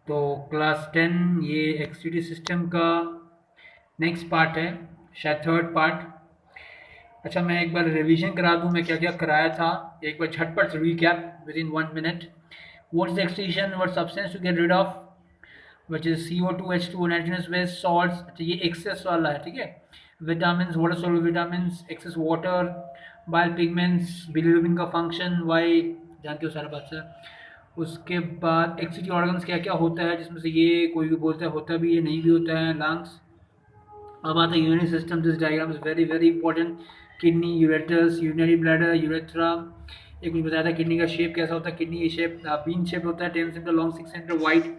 तो क्लास 10 ये एक्सटीडी सिस्टम का नेक्स्ट पार्ट है, शायद थर्ड पार्ट। अच्छा, मैं एक बार रिवीजन करा दूं मैं क्या क्या कराया था। एक बार झटपट recap within 1 minute. What's the excretion, what substance to get rid of, which is CO2, H2, nitrogenous waste, salts। अच्छा, ये एक्सेस वाला है, ठीक है। Vitamin, water soluble vitamin, excess water, bile pigments, bilirubin का फंक्शन, वाई, जानते हो सारा बात सर। उसके बाद एक्सिटी ऑर्गन्स क्या क्या होता है, जिसमें से ये कोई भी बोलता है होता भी है, नहीं भी होता है, लंग्स। अब आता है urinary system. This diagram is very very important. Kidney, ureters, urinary bladder, urethra. ये कुछ बताया था किडनी का शेप कैसा होता है। किडनी शेप बीन शेप होता है, 10 centre long, 6 centre wide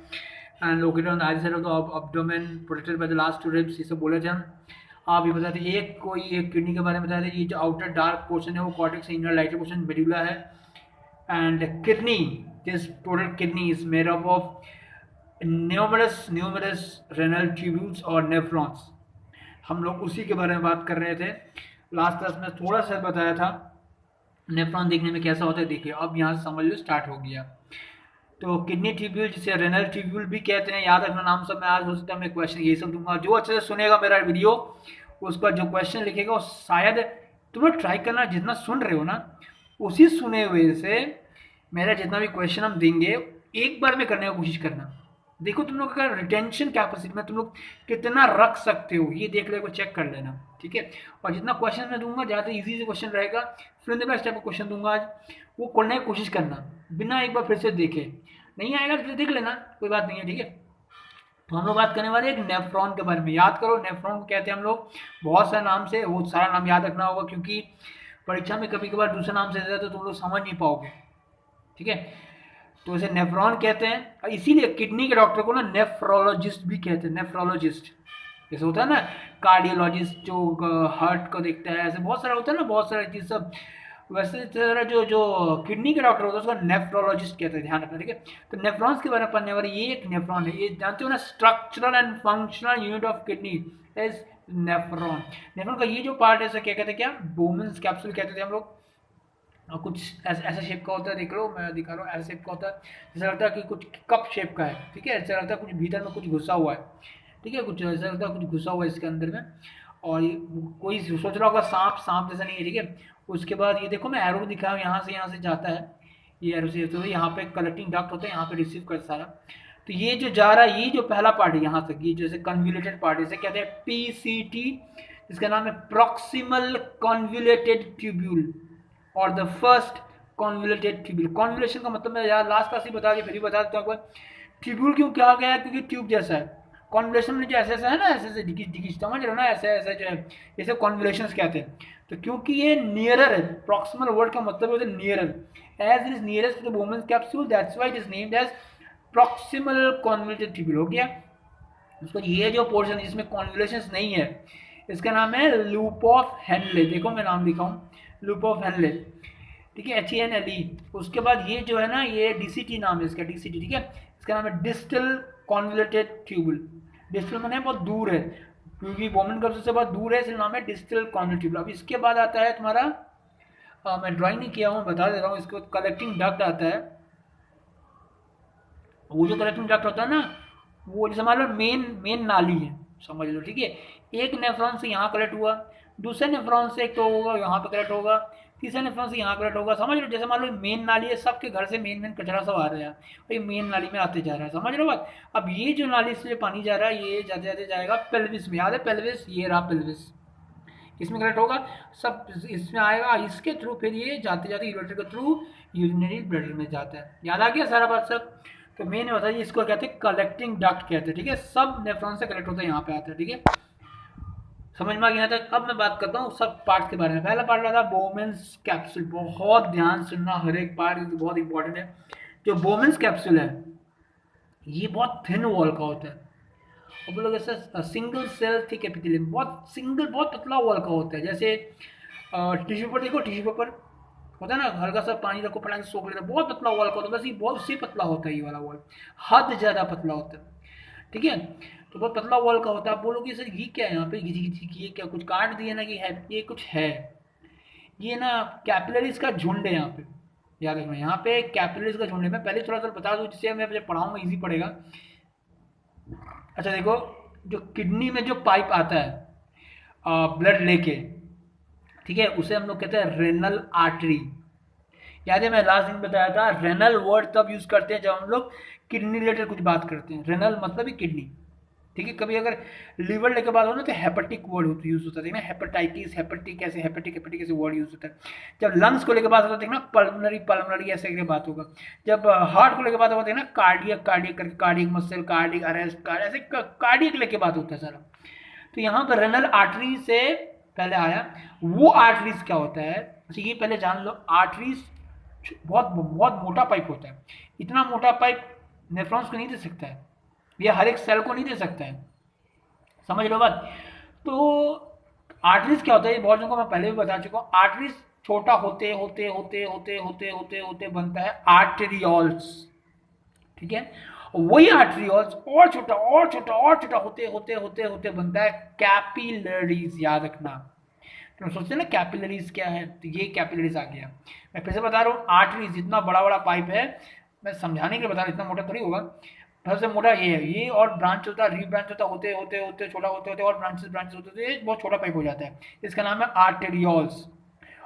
and located on the right side of the abdomen, protected by the last two ribs. ये सब बोले थे हम। आप ये बताते एक कोई एक किडनी के बारे में बताया था। ये जो आउटर डार्क पोर्शन है वो cortex, inner lighter portion medulla है। And kidney, this total kidney is made up of numerous renal tubules और नेफ्रॉन्स। हम लोग उसी के बारे में बात कर रहे थे। लास्ट क्लास में थोड़ा सा बताया था नेफ्रॉन देखने में कैसा होता है। देखिए अब यहाँ से समझ लो स्टार्ट हो गया। तो किडनी ट्यूब्यूल जिसे रेनल ट्यूब्यूल भी कहते हैं, याद रखना नाम सब। मैं आज हो सकता है मैं क्वेश्चन ये सब दूंगा। जो अच्छे से सुनेगा मेरा वीडियो, उसका जो क्वेश्चन लिखेगा वो शायद तुम लोग ट्राई करना, जितना सुन रहे हो ना उसी सुने हुए से मेरा जितना भी क्वेश्चन हम देंगे एक बार में करने की कोशिश करना। देखो तुम लोग का रिटेंशन कैपेसिटी में तुम लोग कितना रख सकते हो, ये देख लेको चेक कर लेना, ठीक है। और जितना क्वेश्चन मैं दूंगा ज़्यादा इजी से क्वेश्चन रहेगा, फिर मैं इस टाइप का क्वेश्चन दूंगा आज, वो करने की कोशिश करना बिना एक बार फिर से देखे। नहीं आएगा तो फिर देख लेना, कोई बात नहीं है, ठीक है। तो हम लोग बात करने वाले एक नेफ्रॉन के बारे में। याद करो नेफ्रॉन को कहते हैं हम लोग बहुत सारे नाम से, वो सारा नाम याद रखना होगा क्योंकि परीक्षा में कभी कभार दूसरे नाम से दे तो तुम लोग समझ नहीं पाओगे, ठीक है। तो इसे नेफ्रॉन कहते हैं, और इसीलिए किडनी के डॉक्टर को ना नेफ्रोलॉजिस्ट भी कहते हैं। नेफ्रोलॉजिस्ट जैसे होता है ना कार्डियोलॉजिस्ट जो हार्ट को देखता है, ऐसे बहुत सारा होता है ना, बहुत सारी चीज सब। वैसे तरह जो जो किडनी के डॉक्टर होता है उसको नेफ्रोलॉजिस्ट कहते हैं, ध्यान रखना, ठीक है। तो नेफ्रॉन्स के बारे में पढ़ने वाले ये एक नेफ्रॉन है, ये जानते हो ना, structural and functional unit of kidney is nephron. Nephron का ये जो पार्ट है इसे क्या कहते हैं, क्या बोमेंस कैप्सूल कहते थे हम लोग। और कुछ ऐसा ऐसा शेप का होता है, देख लो मैं दिखा रहा हूँ, ऐसा शेप का होता है, जैसा लगता है कि कुछ कप शेप का है, ठीक है। ऐसा लगता है कुछ भीतर में कुछ घुसा हुआ है, ठीक है, कुछ ऐसा लगता है कुछ घुसा हुआ है इसके अंदर में। और कोई सोच रहा होगा सांप, सांप जैसा नहीं है, ठीक है। उसके बाद ये देखो मैं एरो दिखा हूँ, यहाँ से जाता है, ये एरो से तो यहाँ पे कलेक्टिंग डक्ट होता है, यहाँ पे रिसीव कर सारा। तो ये जो जा रहा है, ये जो पहला पार्ट है यहाँ तक, ये जैसे कन्व्यूलेटेड पार्ट, इसे कहते हैं पीसीटी, इसका नाम है प्रॉक्सिमल कन्व्यूलेटेड ट्यूब्यूल और द फर्स्ट कॉन्वुलेटेड ट्यूब्यूल। कॉन्वुलेशन का मतलब मैं यार लास्ट क्लास ही बता दिया, फिर भी बता देता हूँ। ट्यूब्यूल क्यों कहा गया है, क्योंकि ट्यूब जैसा है। कॉन्वुलेशन में जो ऐसे ऐसा है ना, ऐसे ऐसे डिकिस डिकिस, समझ रहे हो ना, ऐसे ऐसे जो है जैसे कॉन्वुलेशन कहते हैं। तो क्योंकि ये नियरर है, प्रॉक्सिमल वर्ड का मतलब होता है nearer, as it is nearest to the women's capsule, that's why it is named as proximal convoluted tubule. हो गया। उसको ये जो पोर्शन है जिसमें कॉन्वुलेशन नहीं है, इसका नाम है लूप ऑफ हेनले। देखो मैं नाम लिखा हूँ, लूप ऑफ हेनले, ठीक है, HENLE। उसके बाद ये जो है ना, ये DCT नाम है इसका, DCT, ठीक है। इसका नाम है डिस्टल कॉन्वुलेटेड ट्यूबुल। डिस्टल मैंने बहुत दूर है, क्योंकि वोमेन कर्व से बहुत दूर है, इसलिए नाम है डिस्टल कॉन्वुलेटेड ट्यूबुल। अब इसके बाद आता है तुम्हारा, मैं ड्राइंग नहीं किया हूँ, बता दे रहा हूँ। इसके बाद कलेक्टिंग डक्ट आता है। वो जो कलेक्टिंग डक्ट होता है ना, वो जैसे मान लो मेन मेन नाली है, समझ लो, ठीक है। एक नेफ्रॉन से यहाँ कलेक्ट हुआ, दूसरे नेफ्रॉन से एक तो होगा यहाँ पे कलेक्ट होगा, तीसरे नेफ्रॉन से यहाँ कलेक्ट होगा, समझ लो। जैसे मान लो मेन नाली है, सबके घर से मेन मेन कचरा सब आ रहा है और ये मेन नाली में आते जा रहा है, समझ लो बात। अब ये जो नाली से पानी जा रहा है, ये जाते जाते जाएगा पेल्विस में, याद है पेल्विस, ये रहा पेल्विस, इसमें कलेक्ट होगा, सब इसमें आएगा, इसके थ्रू फिर ये जाते जाते यूरेटर के थ्रू यूरिनरी ब्लैडर में जाता है। याद आ गया सारा बात सब। तो मेन बताइए, इसको कहते हैं कलेक्टिंग डक्ट कहते हैं, ठीक है। सब नेफ्रॉन से कलेक्ट होता है, यहाँ पे आता है, ठीक है। समझ में आ गया तक। अब मैं बात करता हूँ सब पार्ट के बारे में। पहला पार्ट रहा था बोमेंस कैप्सूल। बहुत ध्यान सुनना, हर एक पार्ट बहुत इंपॉर्टेंट है। जो बोमेंस कैप्सूल है ये बहुत थिन वॉल का होता है, और बोलोगे sir single cell thick epithelium, बहुत सिंगल, बहुत पतला वॉल का होता है। जैसे टिश्यू पेपर देखो, टिश्यू पेपर होता है ना, हल्का सा पानी रखो, पड़ा सोख लेता है, बहुत पतला वॉल का होता है, बस ये बहुत उससे पतला होता है, ये वाला वॉल हद ज़्यादा पतला होता है, ठीक है। तो बहुत पतला वॉल का होता है। आप बोलोगे सर ये क्या है यहाँ पे, घिची घिची, ये क्या कुछ काट दिया ना कि है, ये कुछ है, ये ना कैपिलरीज का झुंड है यहाँ पे। याद रखना, यहाँ पे कैपिलरीज का झुंड है। मैं पहले थोड़ा सा बता दूँ जिससे मैं पढ़ाऊँगा ईजी पड़ेगा। अच्छा देखो, जो किडनी में जो पाइप आता है ब्लड लेके, ठीक है, उसे हम लोग कहते हैं रेनल आर्टरी। याद है मैं लास्ट दिन बताया था, रेनल वर्ड तब यूज करते हैं जब हम लोग किडनी रिलेटेड कुछ बात करते हैं। रेनल मतलब ही किडनी, ठीक है। कभी अगर लीवर लेके बात हो ना तो हेपेटिक वर्ड यूज होता है ना, हेपेटाइटिस, हेपेटिक, ऐसे हेपेटिक हेपेटिक ऐसे वर्ड यूज होता है। जब लंग्स को लेकर बात होता है ना, पल्मनरी पल्मनरी ऐसे करके बात होगा। जब हार्ट को लेकर बात होता है ना, कार्डियक कार्डियक करके, कार्डियक मसल, कार्डियक अरेस्ट, ऐसे कार्डियक लेके बात होता है सारा। तो यहाँ पर रेनल आर्टरी से पहले आया। वो आर्टरीज क्या होता है, तो ये पहले जान लो। आर्टरीज बहुत बहुत मोटा पाइप होता है। इतना मोटा पाइप नेफ्रॉन्स को नहीं दे सकता है, ये हर एक सेल को नहीं दे सकता है, समझ लो बात। तो आर्टरीज क्या होता है, ये बहुत जनों को मैं पहले भी बता चुका हूँ। आर्टरीज छोटा होते होते होते होते होते होते होते बनता है आर्टेरियोल्स, ठीक है। वही आर्टेरियोल्स और छोटा और छोटा और छोटा होते होते होते होते बनता है कैपिलरीज। याद रखना, तो सोचते हैं ना कैपिलरीज क्या है, तो ये कैपिलरीज आ गया। मैं फिर से बता रहा हूँ, आर्टरीज इतना बड़ा बड़ा पाइप है, मैं समझाने के लिए बता रहा हूँ, इतना मोटा थोड़ी होगा। सबसे मोटा ये है, ये और ब्रांच होता है, रीब्रांच होता है, होते होते होते छोटा होते होते और ब्रांचेस ब्रांचेस होते होते बहुत छोटा पाइप हो जाता है। इसका नाम है आर्टेरियोल्स।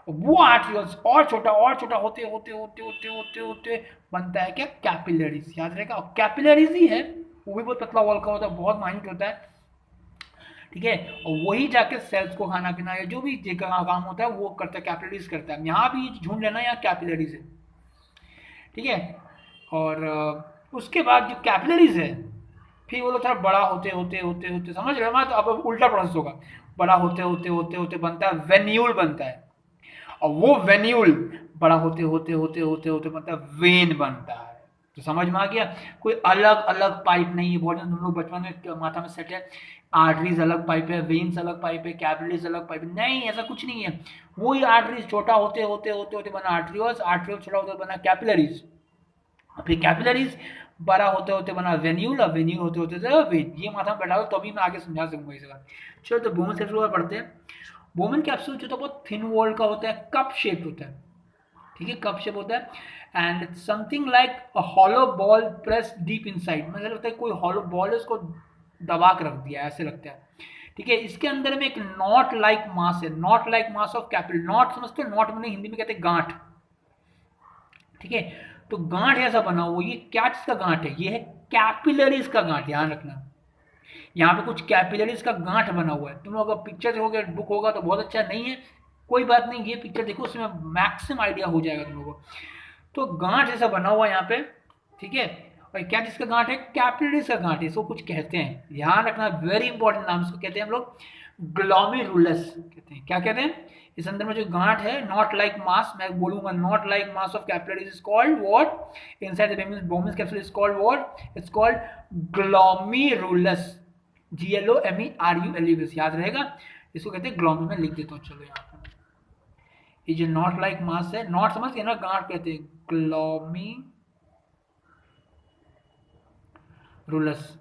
वो आर्टेरियोल्स और छोटा होते होते होते होते होते होते बनता है क्या, कैपिलरीज। याद रहेगा, और कैपिलरीज ही है, वो भी बहुत पतला वॉल का होता है, बहुत माइन्यूट होता है, ठीक है। और वही जाके सेल्स को खाना पीना या जो भी काम होता है वो करता है, कैपिलरीज करता है। यहाँ भी झूठ लेना, यहाँ कैपिलरीज है, ठीक है। और उसके बाद जो कैपिलरीज है, फिर वो लोग थोड़ा बड़ा होते होते होते होते, समझ रहे हो ना, तो अब उल्टा प्रोसेस होगा। बड़ा होते होते होते होते बनता है वेन्यूल बनता है, और वो वेन्यूल बड़ा होते होते होते होते होते बनता है वेन बनता है। तो समझ में आ गया, कोई अलग अलग पाइप नहीं है। बहुत तुम लोग बचपन में माथा में सेट है, आर्टरीज अलग पाइप है, वेन्स अलग पाइप है, कैपिलरीज अलग पाइप है, नहीं, ऐसा कुछ नहीं है। वही आर्टरीज छोटा होते होते होते होते बना आर्टरियोल्स, आर्टरियोल्स छोटा होते बना कैपिलरीज, फिर कैपिलरीज बड़ा होते होते बना वेन्यूल, और वेन्यूल होते होते वेन। ये माथा में बैठा हो तो अभी मैं आगे समझा सकूंगा इस बात। चलो, तो बोमन कैप्सूल पढ़ते हैं। बोमन कैप्सूल जो तो बहुत थिन वॉल का होता है, कप शेप होता है, ठीक है, कप शेप होता है। And something like a hollow ball press deep inside, मुझे लगता है कोई हॉलो बॉल है, उसको दबा के रख दिया ऐसे लगता है, ठीक है। इसके अंदर में एक नॉट लाइक मास है, not like mass of capillary. Not समझते हो, नॉट मैंने हिंदी में कहते हैं गांठ, ठीक है। तो गांठ ऐसा बना हुआ, ये क्या चीज का गांठ है, ये है कैपिलरीज का गांठ, ध्यान रखना। यहाँ पे कुछ कैपिलरीज का गांठ बना हुआ है। तुम लोग अगर पिक्चर देखोगे, बुक होगा तो बहुत अच्छा, नहीं है कोई बात नहीं, ये पिक्चर देखो, उसमें मैक्सिमम आइडिया हो जाएगा तुम लोगों को। तो गांठ जैसा बना हुआ है यहाँ पे, ठीक है। और क्या जिसका गांठ है, कैपिलरीज का गांठ है, इसको कुछ कहते हैं, ध्यान रखना, वेरी इंपॉर्टेंट नाम, इसको कहते हैं हम लोग ग्लोमेरुलस कहते हैं। क्या कहते हैं, इस अंदर में जो गांठ है, नॉट लाइक मास, मैं बोलूंगा not like mass of capillaries is called what, inside the Bowman's capsule is called what, it's called glomerulus, GLOMERULUS, याद रहेगा। इसको कहते हैं ग्लोमी, में लिख देता हूँ, चलो यहाँ पर। ये जो नॉट लाइक मास है, नॉट समझ गए ना, गांठ कहते हैं, ग्लोमेरुलस,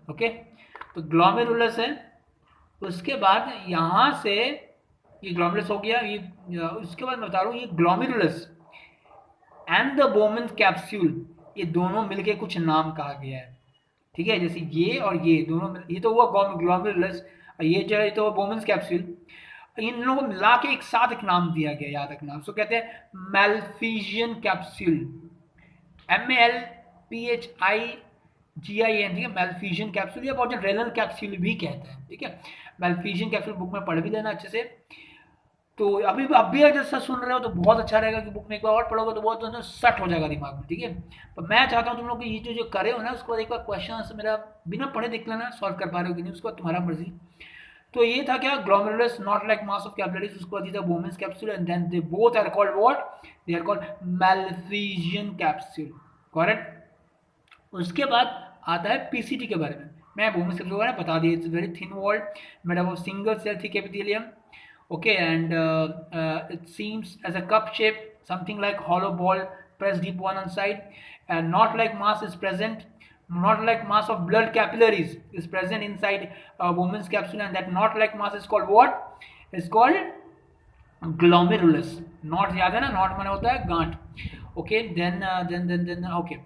ओके। तो ग्लोमेरुलस है। उसके बाद यहाँ से ये ग्लोमेरुलस हो गया, ये उसके बाद मैं बता रहा हूँ, ये glomerulus and the Bowman capsule, ये दोनों मिलके कुछ नाम कहा गया है, ठीक है। जैसे ये और ये दोनों, ये तो हुआ ग्लोमेरुलस, ये जो है तो बोमेन कैप्सूल, इन लोगों को मिला के एक साथ एक नाम दिया गया, याद रखना। उसको कहते हैं मैल्फिजियन कैप्सूल, MALPHIGIN, ठीक है, मैल्फिजियन कैप्सूल, या बहुत रेनल कैप्सूल भी कहते हैं, ठीक है। मैल्फिजियन कैप्सूल बुक में पढ़ भी लेना अच्छे से। तो अभी अगर जैसा सुन रहे हो तो बहुत अच्छा रहेगा कि बुक में एक बार और पढ़ोगे तो बहुत सट हो जाएगा दिमाग में, ठीक है। पर मैं चाहता हूँ तुम लोग ये जो करे हो ना, उसको बाद एक बार क्वेश्चन मेरा बिना पढ़े देख लेना, सॉल्व कर पा रहे हो कि नहीं, उसको तुम्हारा मर्जी। तो ये था क्या, glomerulus not like mass of capillaries, उसको बाद Bowman's capsule, and then they both are called what, they are called Malpighian capsule, correct. उसके बाद आता है पीसीटी के बारे में। मैं बोमेन्स कैप्सूल के बारे में बता दिया, it's very thin walled, made up of single cell thick epithelium, okay, and it seems as a cup shape, something like hollow ball pressed deep one on side, and not like mass is present, not like mass of blood capillaries is present inside woman's capsule, and that not like mass is called what, is called glomerulus। Not याद है ना, not माने होता है गांठ, okay. Then okay.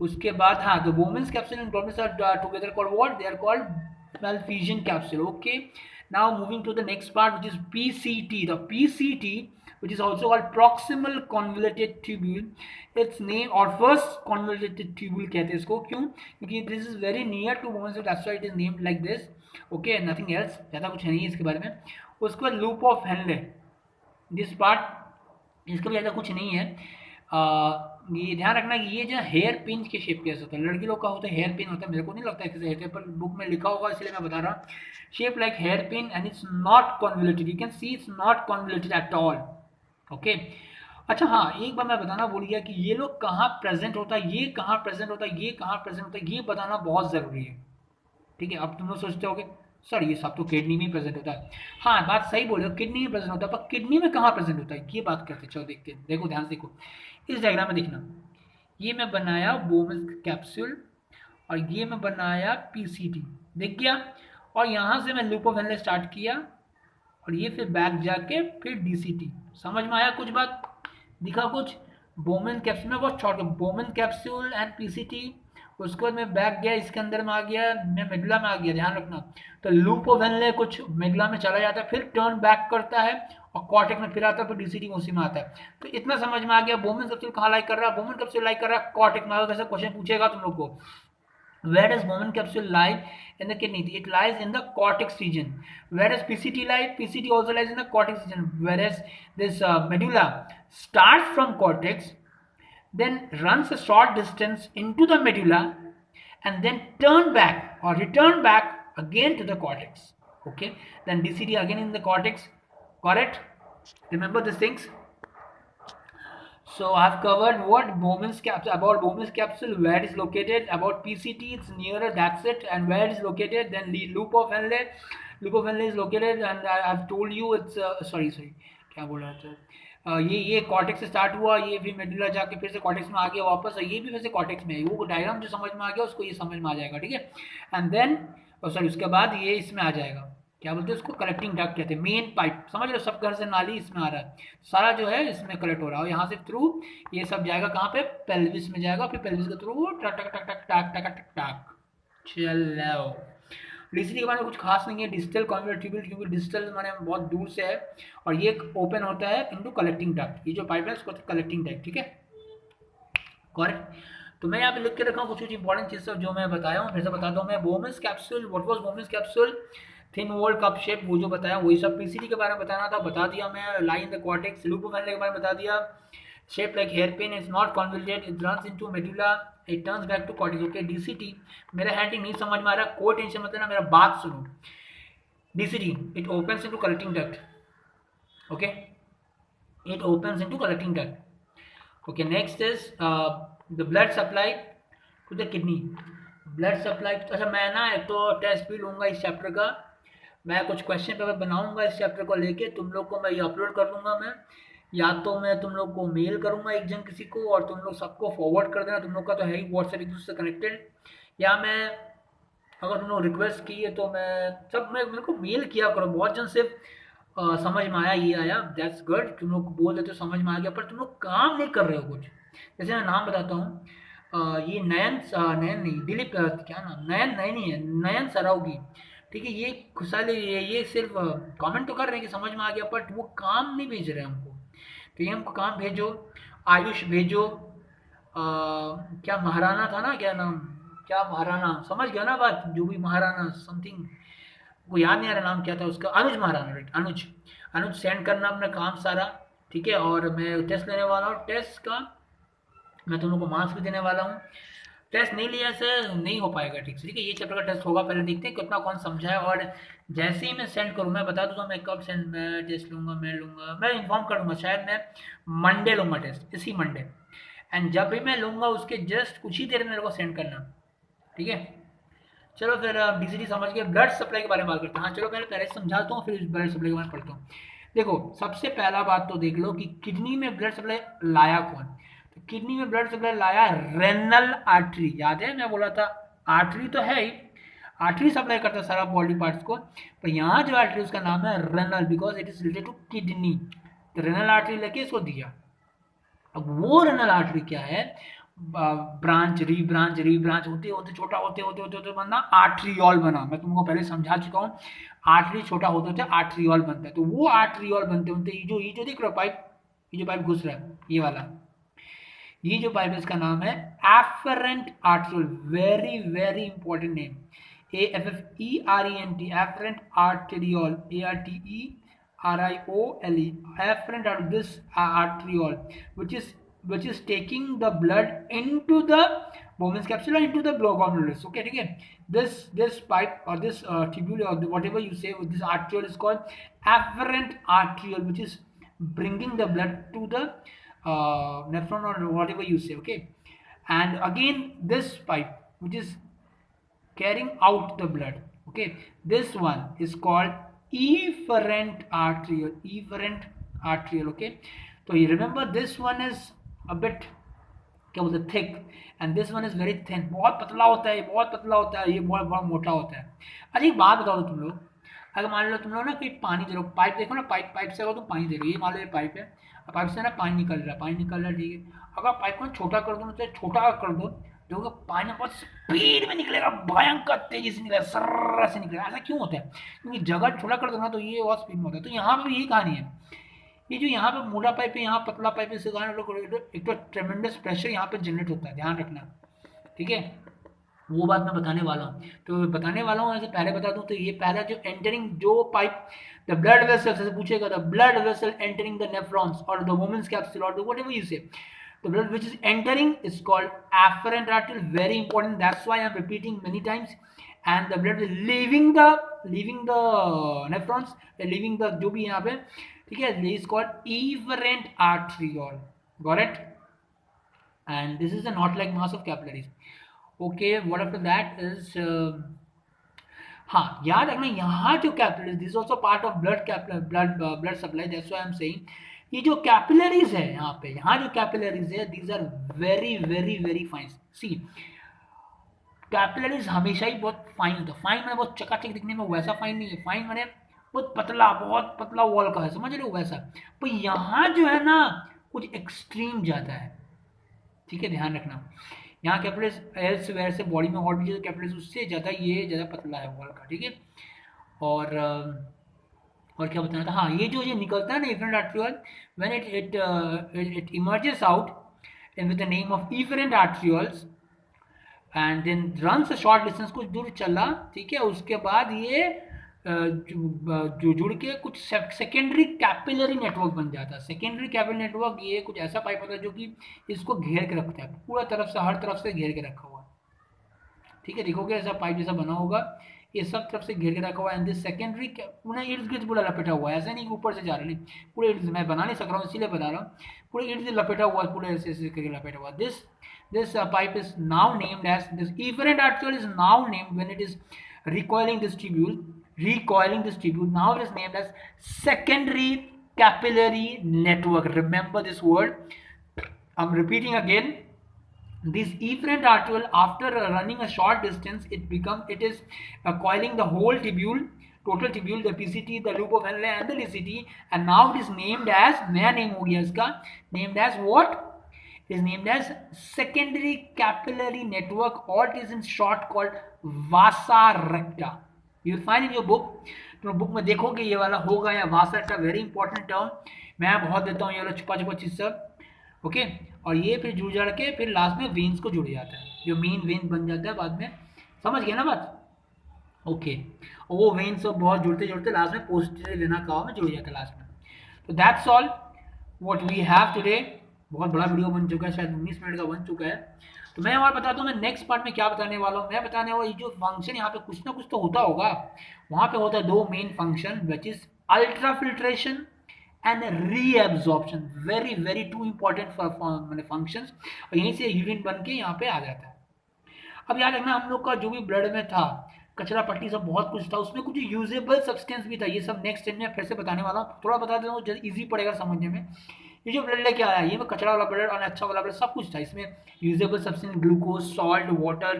उसके बाद हाँ, the women's capsule and glomerulus are together called what, they are called Malphizian capsule. Okay, now moving to the next part, which is PCT. The PCT, which is also called proximal convoluted tubule. Its name, or first convoluted tubule कहते हैं इसको, क्यों? क्योंकि this is very near to bone, so that's why it is named like this. Okay, nothing else, ज़्यादा कुछ नहीं है इसके बारे में. उसके बाद loop of Henley, this part, इसका भी ज़्यादा कुछ नहीं है. ये ध्यान रखना कि ये जो हेयर पिन के शेप कैसे होता है, लड़की लोग का होता है हेयर पिन होता है, मेरे को नहीं लगता है किसी हेयर, पर बुक में लिखा होगा इसलिए मैं बता रहा हूँ. Shape like hair pin and it's not convoluted, you can see it's not convoluted at all. Okay, अच्छा हाँ, एक बार मैं बताना भूल गया कि ये लोग कहाँ प्रेजेंट होता है, ये कहाँ प्रेजेंट होता है, ये कहाँ प्रेजेंट होता है, ये बताना बहुत ज़रूरी है. ठीक है, अब तुम लोग सोचते होगे सर ये सब तो किडनी में प्रेजेंट होता है. हाँ, बात सही बोल रहे हो, किडनी में प्रेजेंट होता है, पर किडनी में कहाँ प्रेजेंट होता है ये बात करते हैं. चलो देखते हैं, देखो ध्यान से देखो इस डायग्राम में. देखना, ये मैं बनाया बोमस कैप्सूल और ये मैं बनाया पीसीटी, देख गया. और यहाँ से मैं लूप ऑफ हेनले स्टार्ट किया और ये फिर बैक जाके फिर डीसीटी. समझ में आया कुछ बात, दिखा कुछ? बोमन कैप्सूल में बहुत short, Bowman capsule and PCT. उसके बाद मैं बैक गया, इसके अंदर में आ गया, मैं मेडुला में आ गया, ध्यान रखना. तो लूप ऑफ हेनले कुछ मेडुला में चला जाता है, फिर टर्न बैक करता है और कॉर्टेक्स में फिर आता है, फिर डीसीटी उसी में आता है. तो इतना समझ में आ गया. बोमन कैप्सूल कहाँ लाइक कर रहा है, बोमन कैप्सूल लाइक कर रहा है कॉर्टेक्स में. अगर क्वेश्चन पूछेगा तुम लोग को, where does Bowman capsule lie in the kidney? It lies in the cortex region. Whereas PCT lie, PCT also lies in the cortex region. Whereas this medulla starts from cortex, then runs a short distance into the medulla, and then turn back or return back again to the cortex. Okay, then DCT again in the cortex. Correct? Remember these things. So I have covered what Bowman's capsule, about Bowman's capsule, where it is located, about PCT, it's nearer, that's it, and where it is located. Then the loop of Henle, loop of Henle is located, and I have told you it's sorry क्या बोल रहा था, ये cortex से start हुआ, ये फिर medulla जाके फिर से कॉर्टेक्स में आ गया वापस, और ये भी फिर से कॉर्टेक्स में है. वो डायग्राम जो समझ में आ गया उसको ये समझ में आ जाएगा. ठीक है, एंड देन सॉरी उसके बाद ये इसमें आ जाएगा, क्या बोलते हैं उसको, कलेक्टिंग डक्ट कहते हैं, मेन पाइप. समझ लो, सब घर से नाली इसमें आ रहा है, सारा जो है इसमें कलेक्ट हो रहा है. यहाँ से थ्रू ये सब जाएगा कहाँ पे, पेल्विस में जाएगा, फिर पेल्विस के थ्रू टक टक टक टक टक टक टक टक. चलो, डीसीटी के बारे में कुछ खास नहीं है. डिजिटल कॉन्वेयर ट्यूब्यूल, क्योंकि डिजिटल माने बहुत दूर से है, और ये ओपन होता है इनटू कलेक्टिंग डक्ट. ये जो पाइप है इसको कलेक्टिंग डक्ट. ठीक है, करेक्ट. तो मैं यहाँ पे लिख के रखा हूँ कुछ इंपॉर्टेंट चीज़ जो मैं बताया हूँ, फिर से बताता हूँ मैं. Bowman's capsule, what was Bowman's capsule? Thin wall cup shape, वो जो बताया वही सब. पीसीटी के बारे में बताना था, बता दिया मैं. Lie in the cortex, loop of Henle के बारे में बता दिया. Shape like hair pin, is not convoluted, it runs into medulla, it turns back to cortex. Okay, DCT, मेरा हैंडिंग नहीं समझ में आ रहा, कोई टेंशन मत लेना, मेरा बात सुनो. DCT, it opens into collecting duct. Okay, it opens into collecting duct. Okay, next is the blood supply to the kidney. Blood supply, अच्छा मैं ना एक तो टेस्ट भी लूँगा इस चैप्टर का, मैं कुछ क्वेश्चन पेपर बनाऊंगा इस चैप्टर को लेके, तुम लोग को मैं ये अपलोड कर दूंगा. मैं या तो मैं तुम लोग को मेल करूंगा एक जन किसी को, और तुम लोग सबको फॉरवर्ड कर देना. तुम लोग का तो है ही व्हाट्सएप एक दूसरे से कनेक्टेड, या मैं अगर तुम लोग रिक्वेस्ट की है तो मैं सब मेरे को मेल किया करो. बहुत जन सिर्फ समझ में आया, ये आया, दैट्स गुड, तुम लोग बोल देते हो समझ में आ गया, पर तुम लोग काम नहीं कर रहे हो कुछ. जैसे मैं नाम बताता हूँ, ये नयन नहीं, दिलीप, क्या नाम, नयन नहीं है, नयन सरावगी. ठीक है, ये खुशहाली, ये सिर्फ कमेंट तो कर रहे हैं कि समझ में आ गया, बट वो काम नहीं भेज रहे हैं हमको. तो ये हमको काम भेजो. आयुष भेजो, क्या महाराणा था ना, क्या नाम, क्या महाराणा, समझ गया ना बात, जो भी महाराणा समथिंग, वो याद नहीं आ रहा नाम क्या था उसका, अनुज महाराणा, राइट, अनुज. अनुज सेंड करना अपना काम सारा. ठीक है, और मैं टेस्ट लेने वाला हूँ, टेस्ट का मैं तुम लोग को मार्क्स भी देने वाला हूँ. टेस्ट नहीं लिया से नहीं हो पाएगा ठीक से. ठीक है, ये चैप्टर का टेस्ट होगा, पहले देखते हैं कितना कौन समझा है, और जैसे ही मैं सेंड करूँ मैं बता दूंगा मैं कब सेंड, मैं टेस्ट लूँगा, मैं इन्फॉर्म कर दूँगा. शायद मैं मंडे लूँगा टेस्ट, इसी मंडे, एंड जब भी मैं लूँगा उसके जस्ट कुछ ही देर में मेरे को सेंड करना. ठीक है, चलो फिर डीसीटी समझ गए. ब्लड सप्लाई के बारे में बात करते हैं. हाँ चलो, पहले समझाता हूँ, फिर ब्लड सप्लाई के बारे में पढ़ता हूँ. देखो, सबसे पहला बात तो देख लो कि किडनी में ब्लड सप्लाई लाया कौन. किडनी में ब्लड सप्लाई लाया रेनल आर्टरी. याद है मैं बोला था आर्टरी तो है ही, आर्टरी सप्लाई करता है सारा बॉडी पार्ट्स को, पर यहाँ जो आर्टरी उसका नाम है renal, because it is related to kidney. तो रेनल आर्टरी लेके इसको दिया. अब वो रेनल आर्टरी क्या है, ब्रांच री ब्रांच होते होते छोटा होते बनना आर्ट्रियोल बना। मैं तुमको पहले समझा चुका हूँ, आर्टरी छोटा होते होते आर्ट्रियोल बनता है। तो वो आर्ट्रियोल बनते होते ये जो देख रहे हो पाइप, ये जो पाइप घुस रहा है ये वाला, ये जो पाइप है इसका नाम है afferent arteriole. Very very important name, AFFERENT, afferent arteriole, ARTERIOLE, afferent arteriole, this arteriole which is taking the blood into the Bowman's capsule or into the glomerulus. Okay, ठीक है। This pipe or this tubule or whatever you say, this arteriole is called afferent arteriole, which is bringing the blood to the nephron or whatever you say. Okay, and again this pipe which is carrying out the blood. Okay, this one is called efferent arteriole, efferent arteriole. Okay, so you remember this one is a bit क्या बोलते हैं thick, and this one is very thin, बहुत पतला होता है, बहुत पतला होता है, ये बहुत बहुत मोटा होता है। अच्छा एक बात बताओ तुम लोग, अगर मान लो तुम लोग ना कोई पानी दे रहे हो, पाइप देखो ना, पाइप पाइप से अगर तुम पानी दे रहे हो, ये मान लो ये पाइप है, पाइप से ना पानी निकल रहा है, पानी निकल रहा है, ठीक है। अगर पाइप को छोटा कर दो ना, तो छोटा कर दो, देखो पानी बहुत स्पीड में निकलेगा, भयंकर तेजी से निकलेगा, सर्र से निकलेगा। ऐसा क्यों होता है? क्योंकि जगह छोटा कर दो ना तो ये बहुत स्पीड में होता है। तो यहाँ पे भी यही कहानी है, ये जो यहाँ पे मोटा पाइप है, यहाँ पतला पाइप है, इसके कारण एक तो ट्रेमेंडस प्रेशर यहाँ पे जनरेट होता है, ध्यान रखना, ठीक है। वो बात मैं बताने वाला हूँ, तो बताने वाला हूँ। ऐसे पहले बता दूँ तो ये पहला जो एंटरिंग जो पाइप द ब्लड वेसल से पूछेगा, the blood vessel entering the nephrons और द वुमेन्स कैप्सूल और व्हाटएवर यू से, the blood which is entering is called afferent arteriole, very important, that's why I'm repeating many times, and the blood is leaving the nephrons, leaving the जो भी यहाँ पे, ठीक है, is called efferent arteriole, got it? And this is the knot like mass of capillaries. Okay, what after that is हाँ याद रखना, यहाँ जो capillaries, this also part of blood supply, that's why I am saying ये जो capillaries है यहाँ पे, यहाँ जो कैपिलरीज है, these are very very very fine. See capillaries हमेशा ही बहुत फाइन होता है, फाइन मैंने बहुत चकाचक दिखने में, वैसा फाइन नहीं है, फाइन मैंने बहुत पतला वॉल का है, समझ रहे हो वैसा। तो यहाँ जो है ना कुछ एक्सट्रीम जाता है, ठीक है, ध्यान रखना। यहाँ कैपिलरीज एल्स वेयर से बॉडी में और भी जो कैपिलरीज उससे ज़्यादा ये ज़्यादा पतला है वॉल का, ठीक है। और क्या बताना था, हाँ ये जो ये निकलता है ना efferent arteriole, when it emerges out and with the name of efferent arterioles and then runs a short distance, कुछ दूर चला, ठीक है, उसके बाद ये जो जुड़ के कुछ सेकेंडरी कैपिलरी नेटवर्क बन जाता है। सेकेंडरी कैपिलरी नेटवर्क ये कुछ ऐसा पाइप होता है जो कि इसको घेर के रखता है, पूरा तरफ से, हर तरफ से घेर के रखा हुआ, ठीक है। देखोगे ऐसा पाइप जैसा बना होगा, ये सब तरफ से घेर के रखा हुआ है, एंड दिस सेकेंडरी पूरा इर्द गिर्द पूरा लपेटा हुआ है, ऐसा नहीं कि ऊपर से जा रहा, नहीं, पूरे इर्द, मैं बना नहीं सक रहा हूँ इसीलिए बता रहा हूँ, पूरे इर्द गिर्द लपेटा हुआ है, पूरे ऐसे ऐसे करके लपेटा हुआ। this pipe is now named as, this efferent arteriole is now named when it is recoiling this tubule, now it is named as secondary capillary network. Remember this word, I'm repeating again. This efferent arteriole, after running a short distance, it is coiling the whole tubule, total tubule, the PCT, the loop of Henle and the LCT, and now it is named as, नया name हो गया इसका, named as what? It is named as secondary capillary network, or it is in short called vasa recta. You will find in your book, तो book में देखोगे ये वाला होगा, या वासा recta, वेरी इंपॉर्टेंट टर्म, मैं बहुत देता हूँ ये वाला छुपा छुपा चीज सब, ओके। और ये फिर जुड़ जाड़ के फिर लास्ट में वेन्स को जुड़ जाता है, जो मेन वेन बन जाता है बाद में, समझ गए ना बात, ओके। और वो वेन्स सब बहुत जुड़ते जुड़ते लास्ट में पोस्टीरियर वेना कावा में जुड़ जाता है लास्ट में। तो that's all what we have today. बहुत बड़ा वीडियो बन चुका है, शायद 19 मिनट का बन चुका है। तो मैं और बताता हूँ मैं नेक्स्ट पार्ट में क्या बताने वाला हूँ। मैं बताने वाला ये जो फंक्शन यहाँ पे कुछ ना कुछ तो होता होगा, वहाँ पे होता है दो main function, which is ultra filtration and reabsorption, very very two important functions, और यहीं से यूरिन बन के यहाँ पे आ जाता है। अब याद रखना, हम लोग का जो भी ब्लड में था, कचरा पट्टी सब बहुत कुछ था, उसमें कुछ यूजेबल सब्सटेंस भी था, ये सब नेक्स्ट टाइम में फिर से बताने वाला हूँ, थोड़ा बता देता हूँ, ईजी पड़ेगा समझने में। ये जो ब्लड लेके आया, ये में कचरा वाला ब्लड और अच्छा वाला ब्लड सब कुछ था, इसमें usable substance, glucose, salt, water,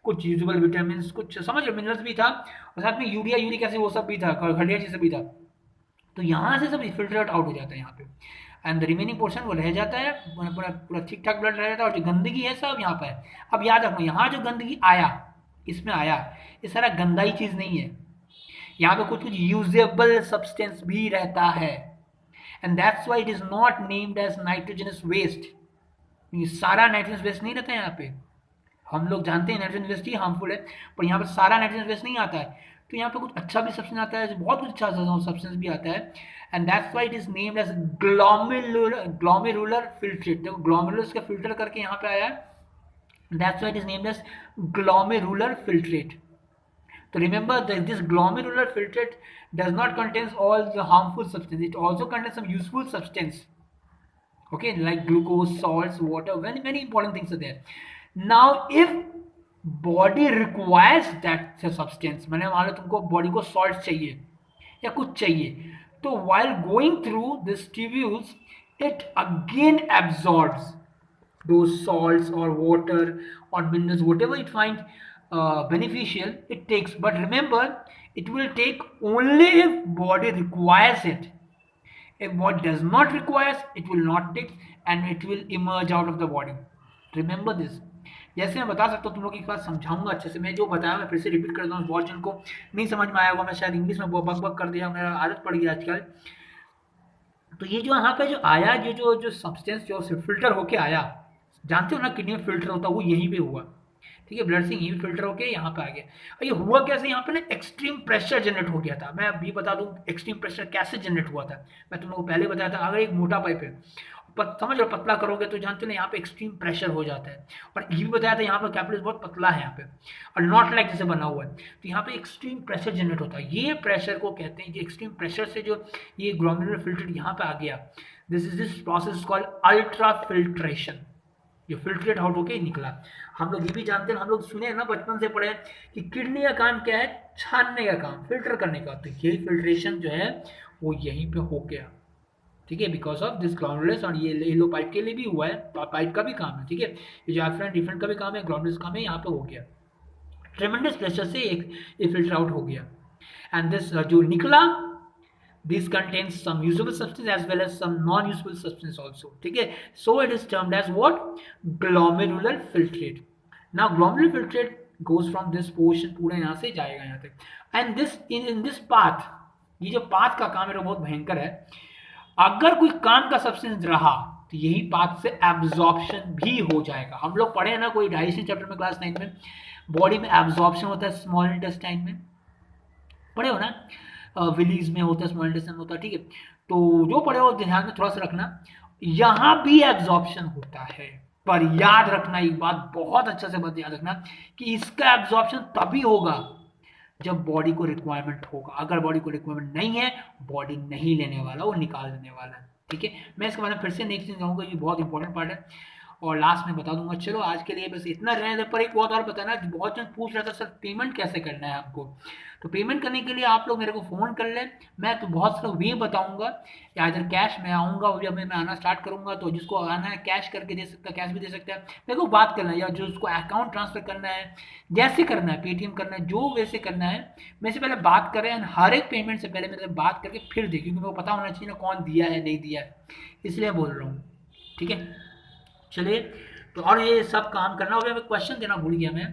कुछ यूजेबल विटामिन, कुछ समझ लो मिनरल्स भी था, और साथ में यूरिया, यूरिक एसिड वो सब भी था, घटिया चीज़ भी था। तो यहाँ से सब फिल्टर आउट हो जाता है यहाँ पे, एंड द रिमेनिंग पोर्शन वो रह जाता है, पूरा पूरा पूरा ठीक ठाक ब्लड रह जाता है, और जो गंदगी है सब यहाँ पे है। अब याद रखना, यहाँ जो गंदगी आया, इसमें आया, ये सारा गंदा ही चीज नहीं है, यहाँ पे कुछ कुछ यूजेबल सब्सटेंस भी रहता है, and that's why it is not named as nitrogenous waste. ये सारा नाइट्रोजन वेस्ट नहीं रहता है यहाँ पे, हम लोग जानते हैं नाइट्रोजन वेस्ट ही हार्मफुल है, पर यहाँ पे सारा नाइट्रोजन वेस्ट नहीं आता है, तो यहाँ पे कुछ अच्छा भी सब्सटेंस आता है, बहुत कुछ अच्छा सब्सटेंस भी आता है, and that's why it is named as glomerular filtrate. देखो ग्लोमेरुलस का फिल्टर करके यहाँ पे आया है, that's why it is named as glomerular filtrate. So remember that this glomerular filtrate does not contains all the harmful substance. It also contains some useful substance. Okay, like glucose, salts, water. Very very important things are there. Now, if body requires that substance, मैंने मान लो तुमको body को salt चाहिए या कुछ चाहिए, तो while going through this tubules, it again absorbs those salts or water or minerals, whatever it finds beneficial, it takes. But remember, it will take only if body requires it. If body does not requires, it will not take, and it will emerge out of the body. Remember this. जैसे मैं बता सकता हूँ, तुम लोग एक बात समझाऊंगा अच्छे से, मैं जो बताया मैं फिर से रिपीट करता हूँ, बहुत जन को नहीं समझ में आया होगा, मैं शायद इंग्लिश में बक बक कर दिया, मेरा आदत पड़ गई आजकल। तो ये जो यहाँ पे जो आया, ये जो सब्सटेंस जो फिल्टर होके आया, जानते हो ना किडनी में फिल्टर होता है, वो यहीं पे हुआ, ठीक है, ब्लड से यहीं फिल्टर होके यहाँ पे आ गया। और ये हुआ कैसे, यहाँ पे ना एक्सट्रीम प्रेशर जनरेट हो गया था। मैं अभी बता दूं एक्सट्रीम प्रेशर कैसे जनरेट हुआ था, मैं तुम लोगों को पहले बताया था। अगर एक मोटा पाइप है, समझ लो पतला करोगे तो जानते हो ना यहाँ पे एक्सट्रीम प्रेशर हो जाता है, और ये भी बताया था यहाँ पे कैपिलरीज बहुत पतला है यहाँ पे, और नॉट लाइक जैसे बना हुआ है, तो यहाँ पे एक्सट्रीम प्रेशर जनरेट होता है। ये प्रेशर को कहते हैं, जो एक्सट्रीम प्रेशर से जो ये ग्लोमेरुलर फिल्टर यहाँ पे आ गया, this process called ultra filtration, जो फिल्ट्रेट आउट होके निकला। हम लोग ये भी जानते हैं, हम लोग सुने हैं ना, बचपन से पढ़े कि किडनी का काम क्या है, छानने का काम, फिल्टर करने का, तो ये फिल्ट्रेशन जो है वो यहीं पे हो गया, ठीक है, बिकॉज ऑफ दिस ग्लोमेरुलस। और ये येलो पाइप के लिए भी हुआ है, पाइप का भी काम है, ठीक है, ये जो एफरेंट डिफरेंट का भी काम है, ग्लोमेरुलस काम है, यहाँ पे हो गया ट्रेमेंडस प्रेशर से ये फिल्टर आउट हो गया, एंड दिस जो निकला, this contains some usable substance as well as some non-usable substance also, ठीक है, so it is termed as what, glomerular filtrate. Now glomerular filtrate goes from this portion, पूरा यहाँ से जाएगा यहाँ तक, and this in this path, ये जो पाथ का काम है वो बहुत भयंकर है। अगर कोई काम का सब्सटेंस रहा तो यही पाथ से एब्जॉर्प्शन भी हो जाएगा। हम लोग पढ़े हैं ना, कोई डाइजेशन चैप्टर में क्लास 9 में, बॉडी में एब्जॉर्प्शन होता है स्मॉल इंटेस्टाइन में, पढ़े हो ना, विलीज में होता है, स्मॉल इंटेस्टाइन में होता है, ठीक है, तो जो पढ़े हो ध्यान में थोड़ा सा रखना, यहाँ भी एब्जॉर्प्शन होता है, पर याद रखना एक बात, बहुत अच्छा से बात याद रखना कि इसका एब्जॉर्प्शन तभी होगा जब बॉडी को रिक्वायरमेंट होगा। अगर बॉडी को रिक्वायरमेंट नहीं है, बॉडी नहीं लेने वाला, वो निकाल देने वाला है, ठीक है। मैं इसके बारे में फिर से नेक्स्ट दिन कहूँगा, ये बहुत इंपॉर्टेंट पार्ट है, और लास्ट में बता दूंगा। चलो आज के लिए बस इतना रहने दे, पर एक बहुत और बताना, बहुत जन पूछ रहा था सर पेमेंट कैसे करना है आपको, तो पेमेंट करने के लिए आप लोग मेरे को फ़ोन कर लें, मैं तो बहुत सारा वे बताऊंगा, या इधर कैश में आऊँगा, जब मैं आना स्टार्ट करूँगा, तो जिसको आना है कैश करके दे सकता है, कैश भी दे सकता है, मेरे को बात करना है, या जो उसको अकाउंट ट्रांसफर करना है, जैसे करना है, पेटीएम करना है, जो वैसे करना है, मेरे से पहले बात करें, हर एक पेमेंट से पहले मेरे से बात करके फिर देखिए, क्योंकि मेरे को पता होना चाहिए ना कौन दिया है नहीं दिया है, इसलिए बोल रहा हूँ, ठीक है। चलिए, तो और ये सब काम करना हो गया, मैं क्वेश्चन देना भूल गया मैं,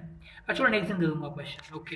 अच्छा नेक्स्ट दिन दे दूंगा क्वेश्चन, ओके।